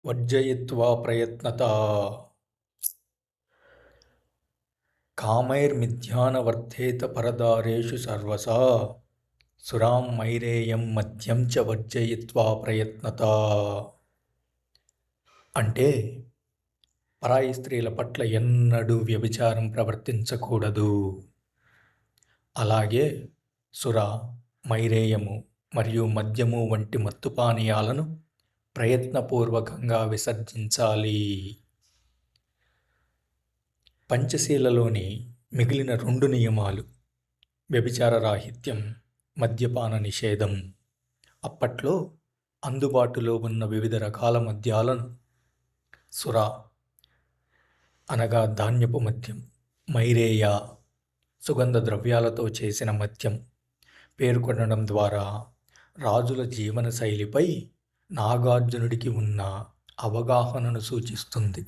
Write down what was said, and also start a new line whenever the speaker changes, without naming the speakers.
వర్జయిత్వా ప్రయత్నతా కామైర్మిథ్యానవర్ధేత పరదారేషు సర్వసా సురాం మైరేయం మద్యం చ వర్జయిత్వా ప్రయత్నతా. అంటే పరాయి స్త్రీల పట్ల ఎన్నడూ వ్యభిచారం ప్రవర్తించకూడదు. అలాగే సుర, మైరేయము మరియు మద్యము వంటి మత్తు పానీయాలను ప్రయత్నపూర్వకంగా విసర్జించాలి. పంచశీలలోని మిగిలిన 2 నియమాలు వ్యభిచార రాహిత్యం, మద్యపాన నిషేధం. అప్పట్లో అందుబాటులో ఉన్న వివిధ రకాల మద్యాలను సుర అనగా ధాన్యపు మద్యం, మైరేయ సుగంధ ద్రవ్యాలతో చేసిన మద్యం పేర్కొనడం ద్వారా రాజుల జీవన శైలిపై నాగార్జునుడికి ఉన్న అవగాహనను సూచిస్తుంది.